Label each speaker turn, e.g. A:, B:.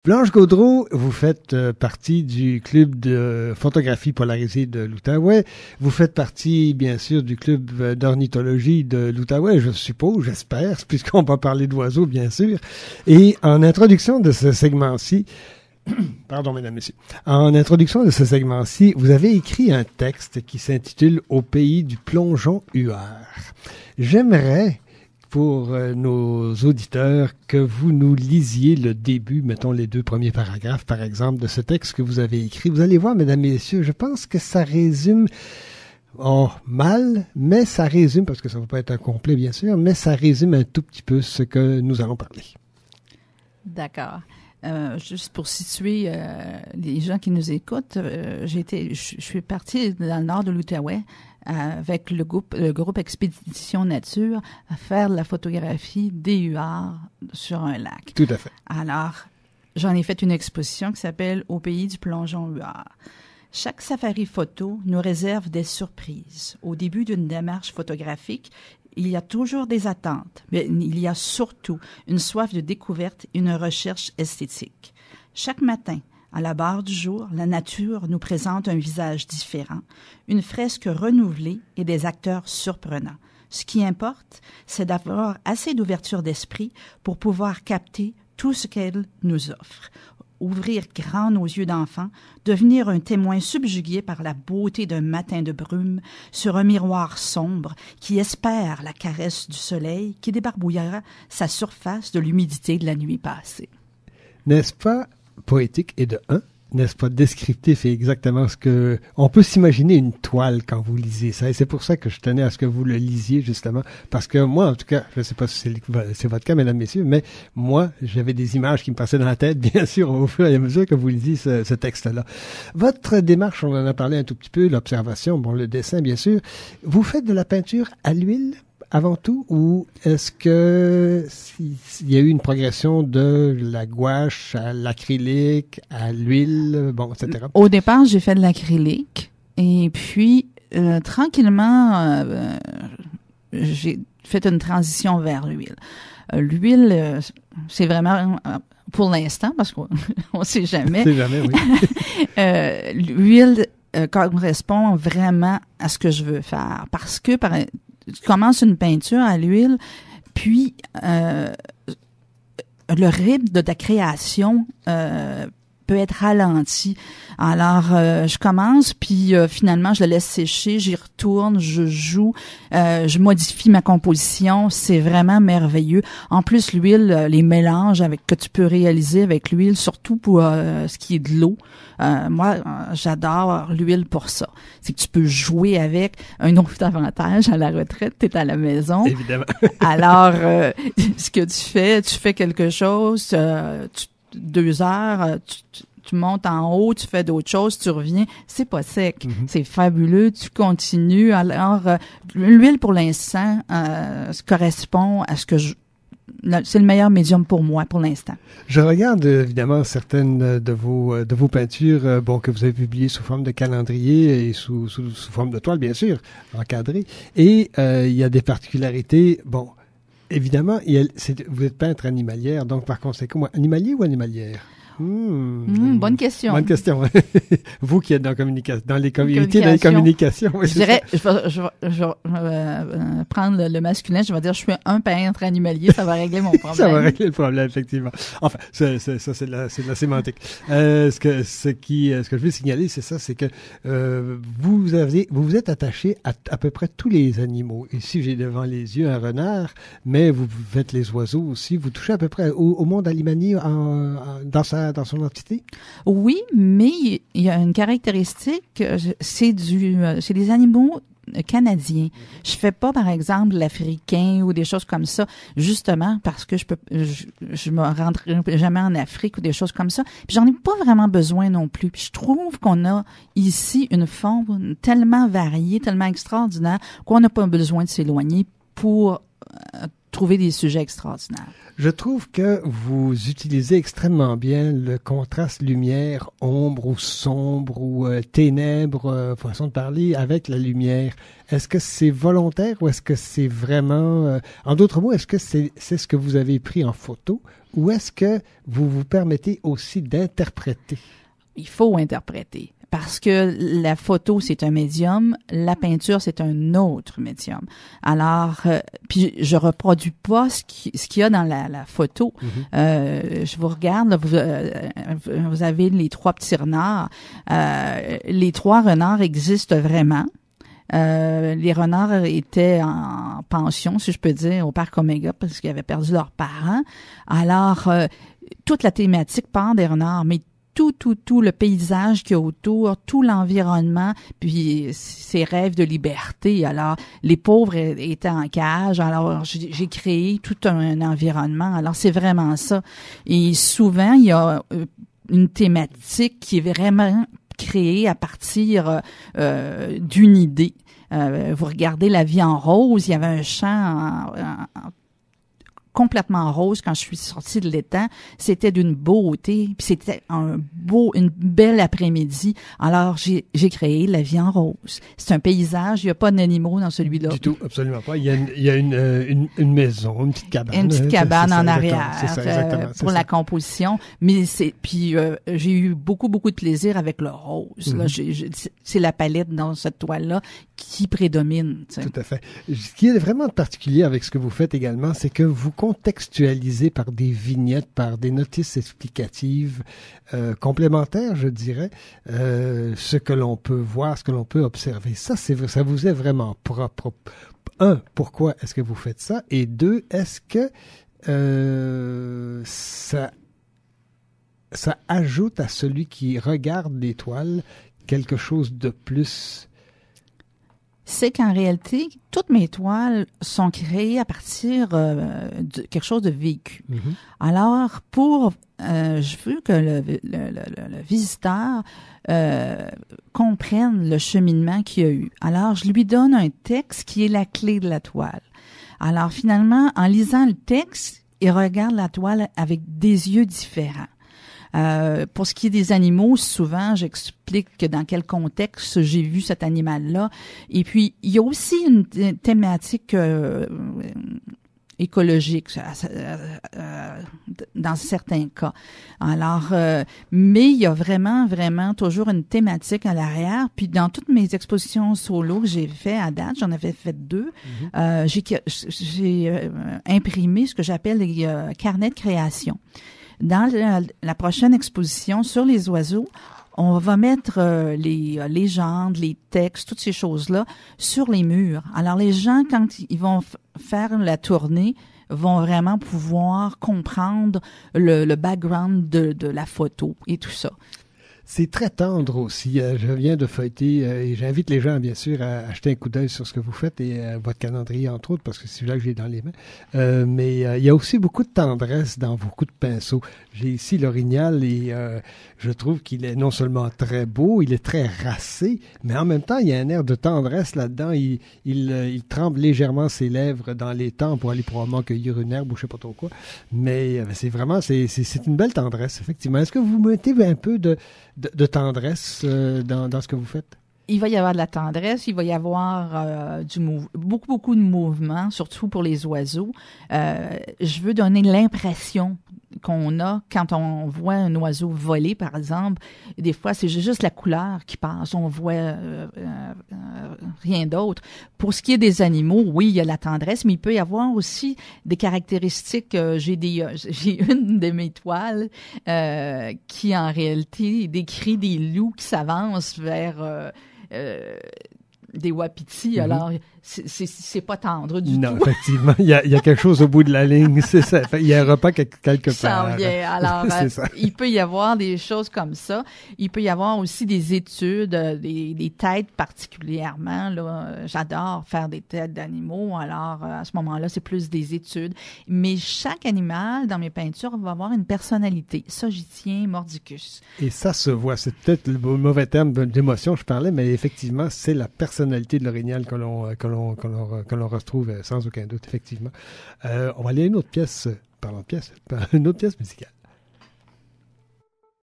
A: Blanche Gaudreault, vous faites partie du club de photographie polarisée de l'Outaouais. Vous faites partie, bien sûr, du club d'ornithologie de l'Outaouais, je suppose, j'espère, puisqu'on va parler d'oiseaux, bien sûr. Et en introduction de ce segment-ci, pardon, mesdames, messieurs. En introduction de ce segment-ci, vous avez écrit un texte qui s'intitule « Au pays du plongeon huard ». J'aimerais, pour nos auditeurs, que vous nous lisiez le début, mettons les 2 premiers paragraphes, par exemple, de ce texte que vous avez écrit. Vous allez voir, mesdames, messieurs, je pense que ça résume, mal, mais ça résume, parce que ça ne va pas être un complet, bien sûr, mais ça résume un tout petit peu ce que nous allons parler.
B: D'accord. Juste pour situer les gens qui nous écoutent, je suis partie dans le nord de l'Outaouais avec le groupe Expédition Nature à faire de la photographie des huards sur un lac.
A: Tout à fait.
B: Alors, j'en ai fait une exposition qui s'appelle « Au pays du plongeon huard ». Chaque safari photo nous réserve des surprises. Au début d'une démarche photographique, il y a toujours des attentes, mais il y a surtout une soif de découverte et une recherche esthétique. Chaque matin, à la barre du jour, la nature nous présente un visage différent, une fresque renouvelée et des acteurs surprenants. Ce qui importe, c'est d'avoir assez d'ouverture d'esprit pour pouvoir capter tout ce qu'elle nous offre. Ouvrir grand nos yeux d'enfant, devenir un témoin subjugué par la beauté d'un matin de brume sur un miroir sombre qui espère la caresse du soleil qui débarbouillera sa surface de l'humidité de la nuit passée.
A: N'est-ce pas poétique et de un? N'est-ce pas descriptif et exactement ce que... On peut s'imaginer une toile quand vous lisez ça, et c'est pour ça que je tenais à ce que vous le lisiez, justement, parce que moi, en tout cas, je ne sais pas si c'est votre cas, mesdames, messieurs, mais moi, j'avais des images qui me passaient dans la tête, bien sûr, au fur et à mesure que vous lisiez ce texte-là. Votre démarche, on en a parlé un tout petit peu, l'observation, bon, le dessin, bien sûr. Vous faites de la peinture à l'huile avant tout, ou est-ce que il y a eu une progression de la gouache à l'acrylique, à l'huile, bon, etc.?
B: Au départ, j'ai fait de l'acrylique, et puis tranquillement, j'ai fait une transition vers l'huile. L'huile, c'est vraiment pour l'instant, parce qu'on ne sait jamais.
A: On sait jamais, oui.
B: L'huile correspond vraiment à ce que je veux faire, parce que tu commences une peinture à l'huile, puis le rythme de ta création peut être ralenti. Alors, je commence, puis finalement, je le laisse sécher, j'y retourne, je joue, je modifie ma composition. C'est vraiment merveilleux. En plus, l'huile, les mélanges que tu peux réaliser avec l'huile, surtout pour ce qui est de l'eau. Moi, j'adore l'huile pour ça. C'est que tu peux jouer avec. Un autre avantage à la retraite, tu es à la maison.
A: Évidemment.
B: Alors, ce que tu fais quelque chose, 2 heures, tu montes en haut, tu fais d'autres choses, tu reviens, c'est pas sec. Mm-hmm. C'est fabuleux, tu continues. Alors, l'huile, pour l'instant, correspond à ce que c'est le meilleur médium pour moi, pour l'instant.
A: Je regarde, évidemment, certaines de vos peintures, que vous avez publiées sous forme de calendrier et sous forme de toile, bien sûr, encadrée. Et il y a des particularités, évidemment, vous êtes peintre animalière, donc par conséquent, animalier ou animalière?
B: Bonne question.
A: Bonne question. Vous qui êtes dans les communautés, dans les communications. Oui,
B: je dirais, je vais prendre le masculin, je vais dire, je suis un peintre animalier, ça va régler mon problème.
A: Ça va régler le problème, effectivement. Enfin, ça, c'est de la sémantique. Ce que je veux signaler, c'est ça, c'est que vous vous êtes attaché à peu près tous les animaux. Ici, j'ai devant les yeux un renard, mais vous faites les oiseaux aussi. Vous touchez à peu près au monde animalier dans son entité?
B: Oui, mais il y a une caractéristique, c'est des animaux canadiens. Je fais pas, par exemple, l'africain ou des choses comme ça, justement parce que je me rendrai jamais en Afrique ou des choses comme ça. Puis j'en ai pas vraiment besoin non plus. Puis je trouve qu'on a ici une faune tellement variée, tellement extraordinaire qu'on n'a pas besoin de s'éloigner pour trouver des sujets extraordinaires.
A: Je trouve que vous utilisez extrêmement bien le contraste lumière-ombre ou sombre ou ténèbres, façon de parler, avec la lumière. Est-ce que c'est volontaire ou est-ce que c'est vraiment... en d'autres mots, est-ce que c'est ce que vous avez pris en photo ou est-ce que vous vous permettez aussi d'interpréter?
B: Il faut interpréter. Parce que la photo, c'est un médium, la peinture, c'est un autre médium. Alors, puis je reproduis pas ce qu'il y a dans la photo. Je vous regarde, là, vous avez les 3 petits renards. Les 3 renards existent vraiment. Les renards étaient en pension, si je peux dire, au parc Omega parce qu'ils avaient perdu leurs parents. Alors, toute la thématique part des renards, mais tout le paysage qu'il y a autour, tout l'environnement, puis ses rêves de liberté. Alors, les pauvres étaient en cage, alors j'ai créé tout un environnement. Alors, c'est vraiment ça. Et souvent, il y a une thématique qui est vraiment créée à partir d'une idée. Vous regardez La vie en rose, il y avait un champ complètement rose quand je suis sortie de l'étang. C'était d'une beauté, puis c'était une belle après-midi. Alors, j'ai créé La vie en rose. C'est un paysage, il n'y a pas d'animaux dans celui-là.
A: Du tout, absolument pas. Il y a une maison, une petite cabane.
B: Une petite cabane en arrière
A: pour
B: la composition. Mais puis j'ai eu beaucoup de plaisir avec le rose. Là, c'est la palette dans cette toile-là qui prédomine. T'sais.
A: Tout à fait. Ce qui est vraiment particulier avec ce que vous faites également, c'est que vous contextualisez par des vignettes, par des notices explicatives complémentaires, je dirais, ce que l'on peut voir, ce que l'on peut observer. Ça vous est vraiment propre. 1, pourquoi est-ce que vous faites ça? Et 2, est-ce que ça ajoute à celui qui regarde les toiles quelque chose de plus?
B: C'est qu'en réalité, toutes mes toiles sont créées à partir de quelque chose de vécu. Alors, je veux que le visiteur comprenne le cheminement qu'il y a eu. Alors, je lui donne un texte qui est la clé de la toile. Alors, finalement, en lisant le texte, il regarde la toile avec des yeux différents. Pour ce qui est des animaux, souvent, j'explique que dans quel contexte j'ai vu cet animal-là. Et puis, il y a aussi une thématique écologique dans certains cas. Alors, mais il y a vraiment toujours une thématique à l'arrière. Puis dans toutes mes expositions solo que j'ai fait à date, j'en avais fait 2, j'ai imprimé ce que j'appelle les carnets de création. Dans la prochaine exposition sur les oiseaux, on va mettre les légendes, les textes, toutes ces choses-là sur les murs. Alors les gens, quand ils vont faire la tournée, vont vraiment pouvoir comprendre le background de la photo et tout ça.
A: C'est très tendre aussi. Je viens de feuilleter et j'invite les gens, bien sûr, à acheter un coup d'œil sur ce que vous faites et votre calendrier, entre autres, parce que c'est celui-là que j'ai dans les mains. Mais il y a aussi beaucoup de tendresse dans beaucoup de pinceaux. J'ai ici l'orignal et je trouve qu'il est non seulement très beau, il est très racé, mais en même temps, il y a un air de tendresse là-dedans. Il tremble légèrement ses lèvres dans les temps pour aller probablement cueillir une herbe ou je sais pas trop quoi. Mais c'est vraiment, c'est une belle tendresse, effectivement. Est-ce que vous mettez un peu de tendresse dans ce que vous faites?
B: Il va y avoir de la tendresse, il va y avoir beaucoup de mouvement, surtout pour les oiseaux. Je veux donner l'impression qu'on a quand on voit un oiseau voler, par exemple. Des fois, c'est juste la couleur qui passe, on voit rien d'autre. Pour ce qui est des animaux, oui, il y a la tendresse, mais il peut y avoir aussi des caractéristiques. J'ai une de mes toiles qui, en réalité, décrit des loups qui s'avancent vers des wapitis. Alors c'est pas tendre du tout.
A: Non, effectivement, il y a quelque chose au bout de la ligne, c'est ça. Il y a un repas quelque part.
B: Ça en vient. Alors il peut y avoir des choses comme ça. Il peut y avoir aussi des études, des têtes particulièrement. Là, j'adore faire des têtes d'animaux. Alors à ce moment-là, c'est plus des études. Mais chaque animal dans mes peintures va avoir une personnalité. Ça, j'y tiens mordicus.
A: Et ça se voit. C'est peut-être le mauvais terme d'émotion je parlais, mais effectivement, c'est la personnalité de l'orignal que l'on retrouve sans aucun doute, effectivement. On va aller à une autre pièce, parlant de pièce, une autre pièce musicale.